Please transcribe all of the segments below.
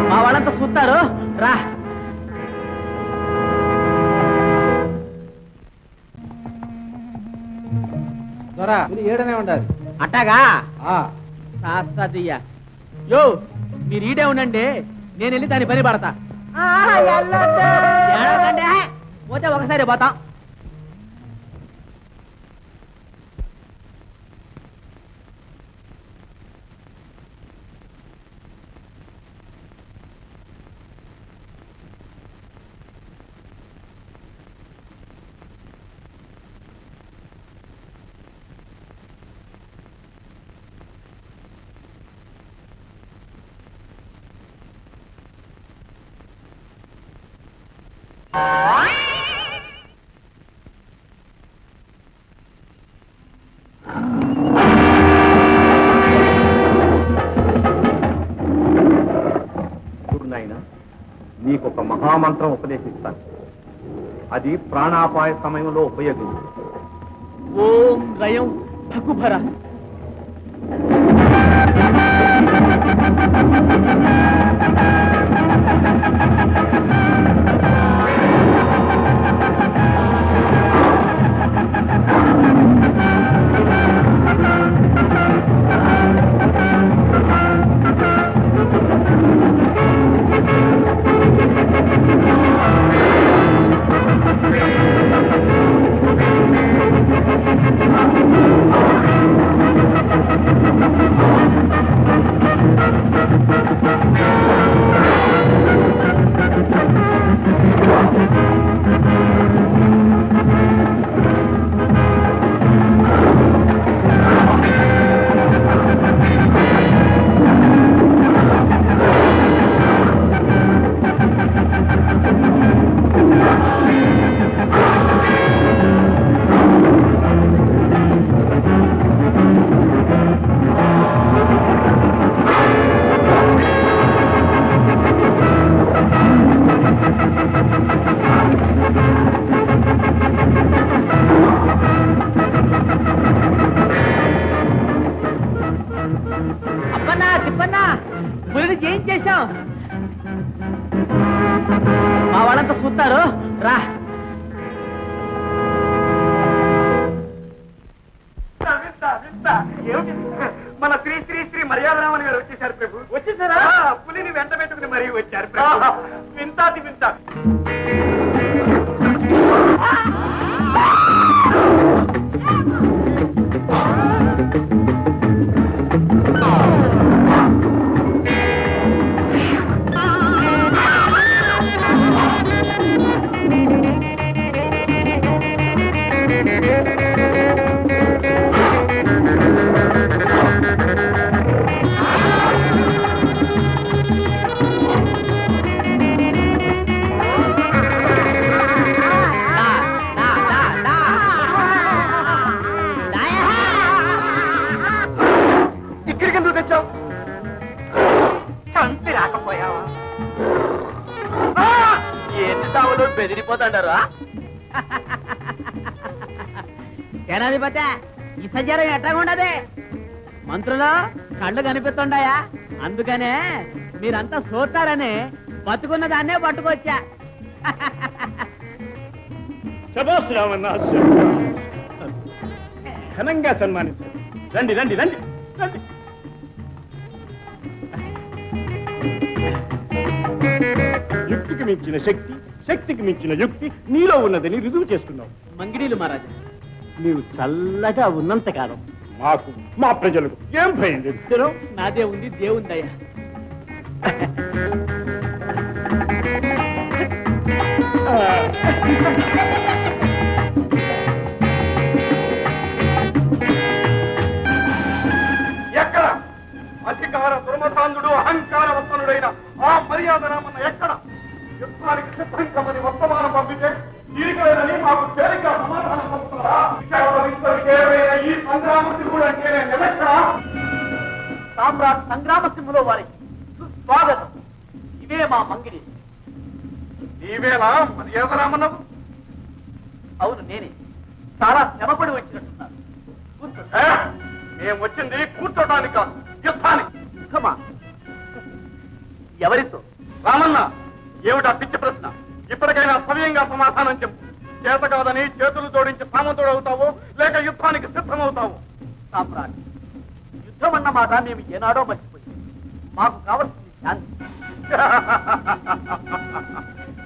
మా వాళ్ళంతా చూస్తారు రా. ఏడనే ఉండాలి అట్టాగా యో మీరు ఈడే ఉండండి, నేను వెళ్ళి దాని పని పడతా. పోతే ఒకసారి పోతాం. నీకొక మహామంత్రం ఉపదేశిస్తాను, అది ప్రాణాపాయ సమయంలో ఉపయోగించు. ఓం రయం ఠకుభర. ఏం చేశాం? మా వాళ్ళంతా చూస్తారు రా. మన శ్రీ శ్రీ శ్రీ మర్యాదరామన్ గారు వచ్చేసారు ప్రభు. వచ్చేసారా? పులిని వెంట పెట్టుకుని మరీ వచ్చారు ప్రభు. వింతాది వింత. బెదిరిపోతాడారు సేనాధిపతి. ఈ సజ్జారం ఎట్టగా ఉండదే, మంత్రులు కళ్ళు కనిపిస్తుండాయా, అందుకనే మీరంతా చూస్తారని బతుకున్న దాన్నే పట్టుకొచ్చా. శభాష్ రామన్న, ఘనంగా సన్మానించారు. రండి రండి రండి రండి. మించిన శక్తి, శక్తికి మించిన యుక్తి నీలో ఉన్నదని రుజువు చేస్తున్నావు. మంగినీలు మహారాజా. నీవు చల్లగా ఉన్నంత కాలం మాకు, మా ప్రజలకు ఏం భయం లేదు. ఇద్దరు నాదే ఉంది దేవుని దయ. ఎక్కడ అధికార దుర్మసాంధుడు అహంకారవంతుడైన ఆ మర్యాద రామన్న ఎక్కడ? యుద్ధానికి సిద్ధంకమని వర్తమానం పంపితే తీరికలేదని మాకు తేలిక సమాధానం పంపుతారా? ఈ సంగ్రామశివుడు అంటే నిలక్షణ. సామ్రాట్ సంగ్రామసింహులో వారికి సుస్వాగతం. ఇవే మా మంగిని. నీవేనా మర్యాద రామన్నవు? అవును, నేనే. చాలా శ్రమపడి వచ్చినట్టున్నారు. కూర్చోండి. మేము వచ్చింది కూర్చోటానికి కాదు, యుద్ధానికి. యుద్ధమా? ఎవరితో? రామన్న, ఏమిటా పిచ్చి ప్రశ్న? ఇప్పటికైనా సవ్యంగా సమాధానం చెప్పు. చేత కాదని చేతులు జోడించి సామంతుడు అవుతావు, లేక యుద్ధానికి సిద్ధమవుతావు? సామ్రాట్, యుద్ధం అన్న మాట మేము ఏనాడో మర్చిపోయాం. మాకు కావలసింది శాంతి.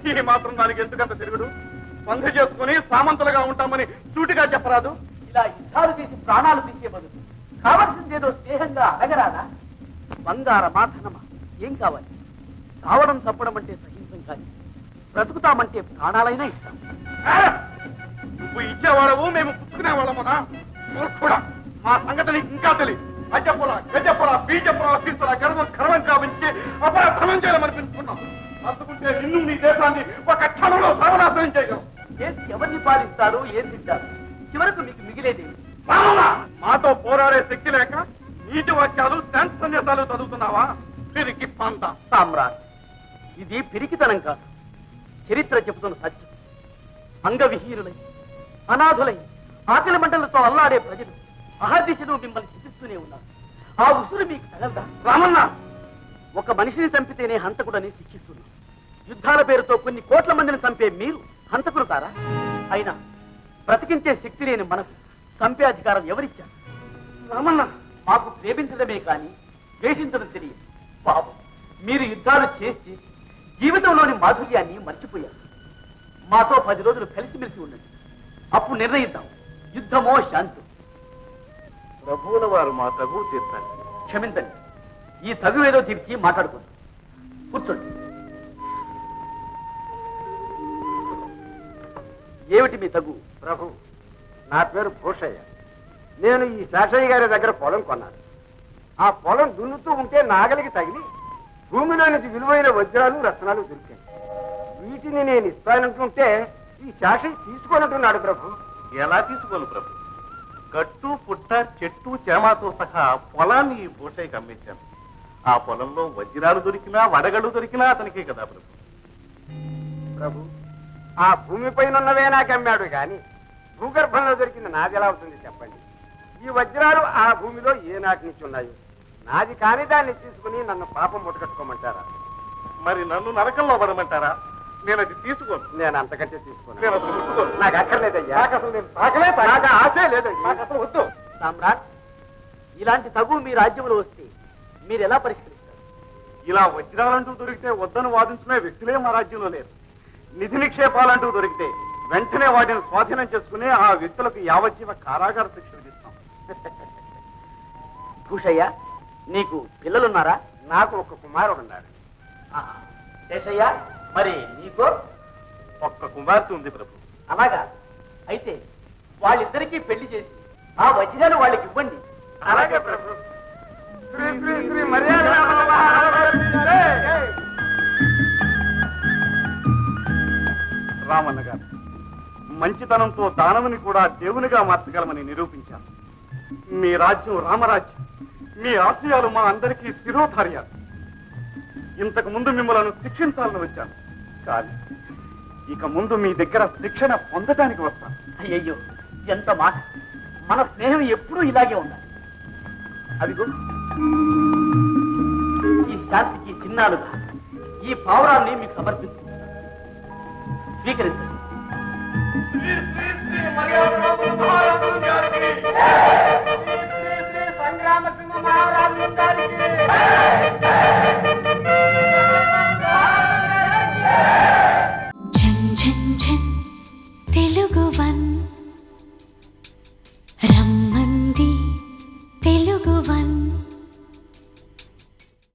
ఈ మాత్రం దానికి ఎందుకంత తిరుగుడు? సంధి చేసుకుని సామంతులుగా ఉంటామని సూటిగా చెప్పరాదు? ఇలా యుద్ధాలు చేసి ప్రాణాలు తీసే బదులు కావలసిందేదో స్నేహంగా అడగరాదా? బంగార మాధనమా, ఏం కావాలి? చావడం తప్పడం అంటే సహించం కానీ బ్రతుకుతామంటే ప్రాణాలైనా ఇస్తాం. నువ్వు ఇచ్చేవాడవు, మేము పుచ్చుకునేవాళ్ళమునా? కూడా మా సంగతి నీకు ఇంకా తెలియదు. అజపుల గజపుల బీజపుల ఫీసుల గర్వం కర్వం కావించి అపరాధనం చేయాలనిపించుకున్నాం. అందుకుంటే నిన్ను నీ దేశాన్ని ఒక క్షణంలో సర్వనాశనం చేయగలం. చేసి ఎవరిని పాలిస్తారు, ఏం తింటారు? చివరకు మీకు మిగిలేది మాతో పోరాడే శక్తి లేక నీటి వాక్యాలు శాంతి సందేశాలు చదువుతున్నావా? పిరికి పంత. సామ్రాట్, ఇది పిరికితనం కాదు, చరిత్ర చెబుతున్న సత్యం. అంగవిహీనులై, అనాథులై, ఆకలి మంటలతో అల్లాడే ప్రజలు అహర్దిశను మిమ్మల్ని శిక్షిస్తూనే ఉన్నారు. ఆ ఉసురు మీకు తగలదా? రామన్న, ఒక మనిషిని చంపితేనే హంతకుడని శిక్షిస్తున్నారు. యుద్ధాల పేరుతో కొన్ని కోట్ల మందిని చంపే మీరు హంతకులు కారా? అయినా బ్రతికించే శక్తి లేని మనకు చంపే అధికారం ఎవరిచ్చారు? రామన్న, మాకు ప్రేమించడమే కానీ ద్వేషించడం తెలియదు. పాపం, మీరు యుద్ధాలు చేసి జీవితంలోని మాధుర్యాన్ని మర్చిపోయారు. మాతో 10 రోజులు కలిసిమెలిసి ఉండండి, అప్పుడు నిర్ణయిద్దాం యుద్ధమో శాంతి. ప్రభువుల వారు మా తగువు తీర్చాలి. క్షమించండి, ఈ తగువేదో తీర్చి మాట్లాడుకుందాం. కూర్చోండి. ఏమిటి మీ తగు? ప్రభు, నా పేరు భూషయ్య. నేను ఈ శేషయ్య గారి దగ్గర పొలం కొన్నాను. ఆ పొలం దున్నుతూ ఉంటే నాగలికి తగిలి భూమిలో నుంచి విలువైన వజ్రాలు రత్నాలు దొరికాయి. వీటిని నేను ఇస్తానంటుంటే ఈ శేషయ్య తీసుకోనంటున్నాడు ప్రభు. ఎలా తీసుకోను ప్రభు? గట్టు పుట్ట చెట్టు చేమాతో సహా పొలాన్ని ఈ భూషయ్యకి అమ్మించాను. ఆ పొలంలో వజ్రాలు దొరికినా వడగళ్ళు దొరికినా అతనికే కదా ప్రభు. ప్రభు, ఆ భూమిపైన ఉన్నవే నాకు అమ్మాడు కానీ భూగర్భంలో దొరికింది నాది ఎలా అవుతుంది చెప్పండి? ఈ వజ్రాలు ఆ భూమిలో ఏ నాటి నుంచి ఉన్నాయో నాది కాని దాన్ని తీసుకుని నన్ను పాపం ముట్టకట్టుకోమంటారా? మరి నన్ను నరకంలో పడమంటారా? నేను అది తీసుకోను. నేను అంతకంటే తీసుకోను. నేను అసలు ముట్టుకోను. నాకు అక్కర్లేదయ్యా. నాకు అసలు నేను తాకలే నాకు ఆశే లేదండి. నాకు అసలు వద్దు. సామ్రాట్, ఇలాంటి తగు మీ రాజ్యంలో వస్తే మీరు ఎలా పరిష్కరిస్తారు? ఇలా వజ్రాలంటూ దొరికితే వద్దని వాదించుకునే వ్యక్తులే మా రాజ్యంలో లేరు. నిధి నిక్షేపాలంటూ దొరికితే వెంటనే వాటిని స్వాధీనం చేసుకుని ఆ వ్యక్తులకు యావజ్జీవ కారాగార శిక్ష విధిస్తాం. భూషయ్య, నీకు పిల్లలున్నారా? నాకు ఒక కుమారుడు ఉన్నాడు. శేషయ్య, మరి నీకో? ఒక్క కుమార్తె ఉంది ప్రభు. అలాగా? అయితే వాళ్ళిద్దరికీ పెళ్లి చేసి ఆ వజ్రాలు వాళ్ళకి ఇవ్వండి. అలాగే ప్రభు. శ్రీ శ్రీ శ్రీ మర్యాద మహారాజు. రామన్న గారు, మంచితనంతో దానవుని కూడా దేవునిగా మార్చగలమని నిరూపించాను. మీ రాజ్యం రామరాజ్యం. మీ ఆశయాలు మా అందరికీ శిరోధార్యాలు. ఇంతకు ముందు మిమ్మల్ని శిక్షించాలని వచ్చాను, కానీ ఇక ముందు మీ దగ్గర శిక్షణ పొందటానికి వస్తాను. అయ్యయ్యో, ఎంత మాట! మన స్నేహం ఎప్పుడూ ఇలాగే ఉండాలి. అదిగో, ఈ శాంతికి చిన్నాలుగా ఈ పావురాన్ని మీకు సమర్పిస్తుంది. స్వీకరించండి. సంగ్రామ సింహ మహారాజు గారికి